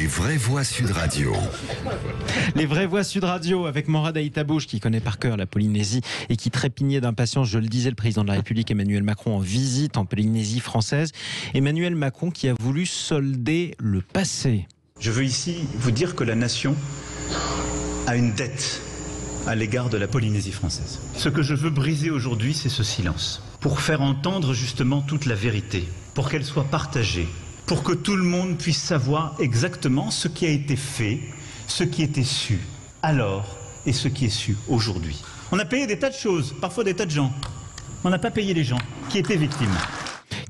vraies voix Sud Radio. Les vraies voix Sud Radio avec Morad Aïtabouche qui connaît par cœur la Polynésie et qui trépignait d'impatience, je le disais, le président de la République Emmanuel Macron en visite en Polynésie française. Emmanuel Macron qui a voulu solder le passé. Je veux ici vous dire que la nation a une dette à l'égard de la Polynésie française. Ce que je veux briser aujourd'hui, c'est ce silence. Pour faire entendre justement toute la vérité, pour qu'elle soit partagée, pour que tout le monde puisse savoir exactement ce qui a été fait, ce qui était su alors et ce qui est su aujourd'hui. On a payé des tas de choses, parfois des tas de gens. On n'a pas payé les gens qui étaient victimes.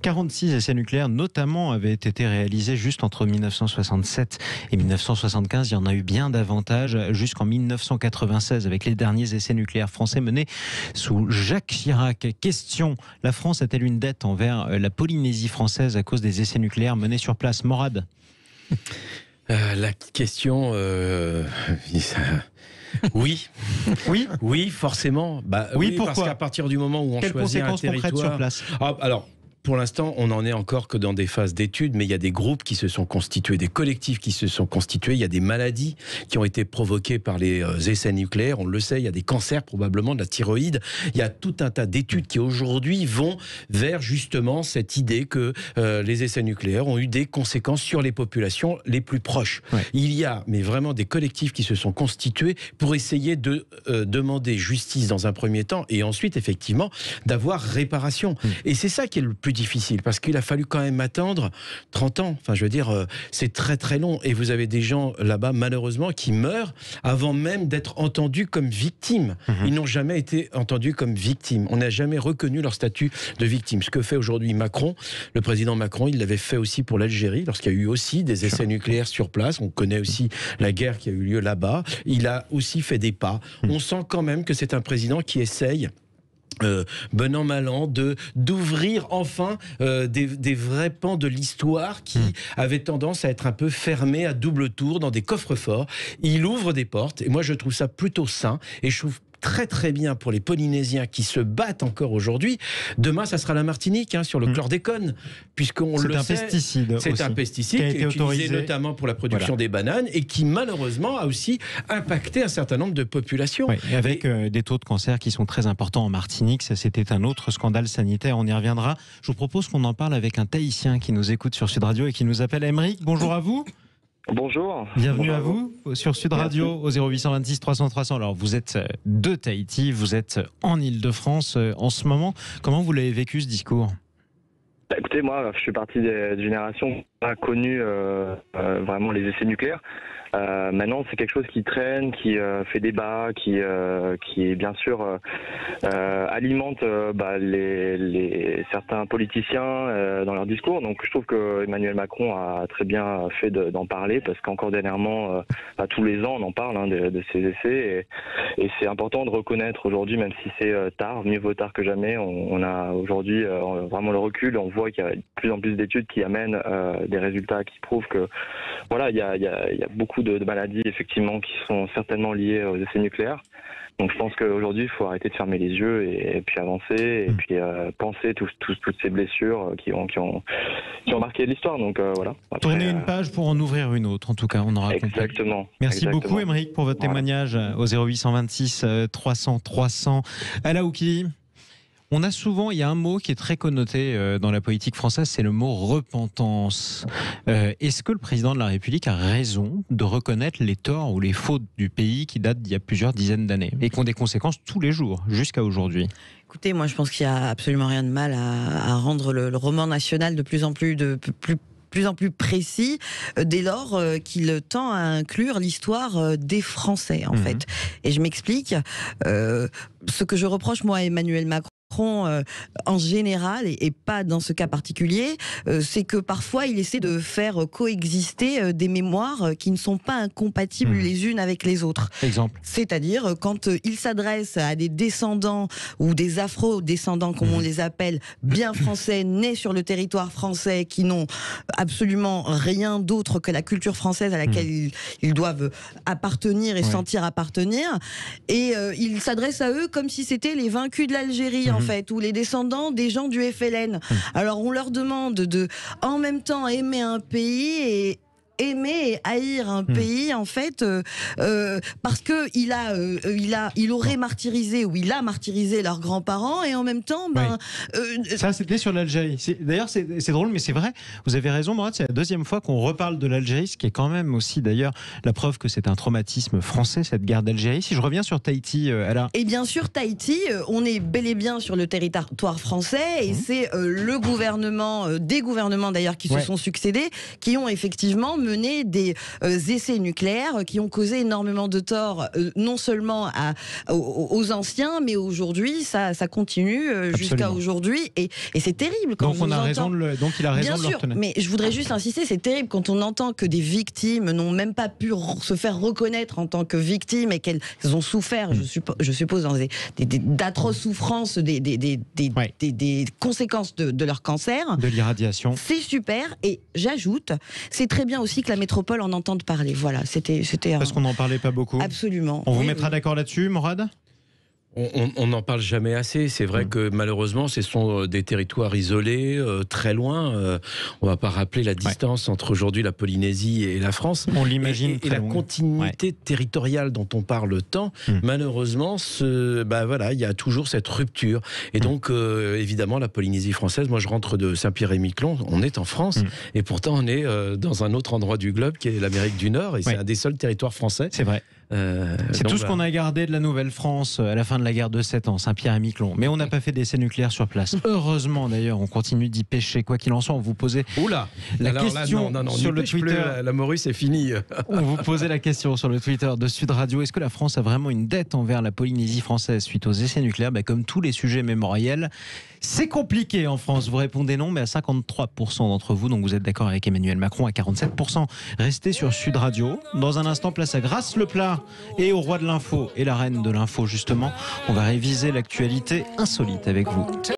46 essais nucléaires notamment avaient été réalisés juste entre 1967 et 1975. Il y en a eu bien davantage jusqu'en 1996 avec les derniers essais nucléaires français menés sous Jacques Chirac. Question, la France a-t-elle une dette envers la Polynésie française à cause des essais nucléaires menés sur place? Morad? La question... Oui. Oui, forcément. Oui, pourquoi? Parce qu'à partir du moment où on choisit un territoire... sur place? Alors, pour l'instant, on n'en est encore que dans des phases d'études, mais il y a des groupes qui se sont constitués, des collectifs qui se sont constitués. Il y a des maladies qui ont été provoquées par les essais nucléaires. On le sait, il y a des cancers probablement de la thyroïde. Il y a tout un tas d'études qui aujourd'hui vont vers justement cette idée que les essais nucléaires ont eu des conséquences sur les populations les plus proches. Ouais. Il y a mais vraiment des collectifs qui se sont constitués pour essayer de demander justice dans un premier temps et ensuite effectivement d'avoir réparation. Et c'est ça qui est le plus difficile, parce qu'il a fallu quand même attendre 30 ans. Enfin, je veux dire, c'est très très long. Et vous avez des gens là-bas, malheureusement, qui meurent avant même d'être entendus comme victimes. Ils n'ont jamais été entendus comme victimes. On n'a jamais reconnu leur statut de victime. Ce que fait aujourd'hui Macron, le président Macron, il l'avait fait aussi pour l'Algérie, lorsqu'il y a eu aussi des essais nucléaires sur place. On connaît aussi la guerre qui a eu lieu là-bas. Il a aussi fait des pas. On sent quand même que c'est un président qui essaye bon an mal an d'ouvrir enfin des vrais pans de l'histoire qui avaient tendance à être un peu fermés à double tour dans des coffres-forts. Il ouvre des portes et moi je trouve ça plutôt sain et je trouve très très bien pour les Polynésiens qui se battent encore aujourd'hui. Demain, ça sera la Martinique sur le chlordécone, puisqu'on le sait. C'est un pesticide qui est utilisé notamment pour la production des bananes et qui malheureusement a aussi impacté un certain nombre de populations. Oui, et avec des taux de cancer qui sont très importants en Martinique. Ça, c'était un autre scandale sanitaire. On y reviendra. Je vous propose qu'on en parle avec un Tahitien qui nous écoute sur Sud Radio et qui nous appelle Aymeric. Bonjour à vous. Bonjour. Bienvenue à vous sur Sud Radio au 0826 300 300. Alors vous êtes de Tahiti, vous êtes en Île-de-France en ce moment. Comment vous l'avez vécu ce discours ? Écoutez, moi je fais partie des générations qui n'ont pas connu vraiment les essais nucléaires. Maintenant, c'est quelque chose qui traîne, qui fait débat, qui bien sûr alimente certains politiciens dans leur discours. Donc, je trouve que Emmanuel Macron a très bien fait d'en parler parce qu'encore dernièrement, tous les ans, on en parle de ces essais et c'est important de reconnaître aujourd'hui, même si c'est tard, mieux vaut tard que jamais. On a aujourd'hui vraiment le recul. On voit qu'il y a de plus en plus d'études qui amènent des résultats qui prouvent que voilà, il y a beaucoup de maladies effectivement qui sont certainement liées aux essais nucléaires. Donc je pense qu'aujourd'hui il faut arrêter de fermer les yeux et puis avancer et puis penser toutes ces blessures qui ont marqué l'histoire. Donc voilà. Après, tourner une page pour en ouvrir une autre. En tout cas, on aura compris. Exactement. Merci beaucoup, Aymeric, pour votre témoignage au 0826 300 300. Alaouki. On a souvent, il y a un mot qui est très connoté dans la politique française, c'est le mot repentance. Est-ce que le président de la République a raison de reconnaître les torts ou les fautes du pays qui datent d'il y a plusieurs dizaines d'années et qui ont des conséquences tous les jours, jusqu'à aujourd'hui ? Écoutez, moi je pense qu'il n'y a absolument rien de mal à rendre le roman national de plus en plus précis dès lors qu'il tend à inclure l'histoire des Français en fait. Et je m'explique. Ce que je reproche moi à Emmanuel Macron en général et pas dans ce cas particulier, c'est que parfois il essaie de faire coexister des mémoires qui ne sont pas incompatibles les unes avec les autres. Exemple. C'est-à-dire quand il s'adresse à des descendants ou des afro-descendants comme on les appelle, bien français, nés sur le territoire français, qui n'ont absolument rien d'autre que la culture française à laquelle ils doivent appartenir et sentir appartenir, et il s'adresse à eux comme si c'était les vaincus de l'Algérie en fait, ou les descendants des gens du FLN. Alors on leur demande de en même temps aimer un pays et aimer aimer et haïr un pays en fait parce que il aurait martyrisé ou il a martyrisé leurs grands-parents et en même temps ça c'était sur l'Algérie. D'ailleurs c'est drôle mais c'est vrai. Vous avez raison Mourad, c'est la deuxième fois qu'on reparle de l'Algérie, ce qui est quand même aussi d'ailleurs la preuve que c'est un traumatisme français cette guerre d'Algérie. Si je reviens sur Tahiti, Alain. Et bien sûr Tahiti, on est bel et bien sur le territoire français et c'est le gouvernement, des gouvernements d'ailleurs qui se sont succédés, qui ont effectivement mené des essais nucléaires qui ont causé énormément de tort, non seulement aux anciens, mais aujourd'hui, ça continue jusqu'à aujourd'hui, et c'est terrible. Quand donc, donc il a raison de le retenir. Mais je voudrais juste insister, c'est terrible quand on entend que des victimes n'ont même pas pu se faire reconnaître en tant que victimes et qu'elles ont souffert, je suppose, dans d'atroces souffrances, des conséquences de leur cancer. De l'irradiation. C'est super, et j'ajoute, c'est très bien aussi que la métropole en entende parler. Voilà, c'était parce qu'on n'en parlait pas beaucoup. Absolument. On vous mettra d'accord là-dessus, Mourad ? On n'en parle jamais assez. C'est vrai que malheureusement, ce sont des territoires isolés, très loin. On ne va pas rappeler la distance entre aujourd'hui la Polynésie et la France. On l'imagine. Et la continuité territoriale dont on parle tant, malheureusement, il y a toujours cette rupture. Et donc, évidemment, la Polynésie française, moi je rentre de Saint-Pierre-et-Miquelon, on est en France, et pourtant on est dans un autre endroit du globe qui est l'Amérique du Nord, et c'est un des seuls territoires français. C'est vrai. C'est tout ce qu'on a gardé de la Nouvelle-France à la fin de la guerre de 7 ans, Saint-Pierre-et-Miquelon. Mais on n'a pas fait d'essais nucléaires sur place. Heureusement d'ailleurs, on continue d'y pêcher. Quoi qu'il en soit, on vous posait la question sur le Twitter. La morue, c'est fini. On vous posait la question sur le Twitter de Sud Radio. Est-ce que la France a vraiment une dette envers la Polynésie française suite aux essais nucléaires ? Comme tous les sujets mémoriels, c'est compliqué en France. Vous répondez non, mais à 53% d'entre vous. Donc vous êtes d'accord avec Emmanuel Macron à 47%. Restez sur Sud Radio. Dans un instant, place à Grace Leplat et au roi de l'info et la reine de l'info justement. On va réviser l'actualité insolite avec vous.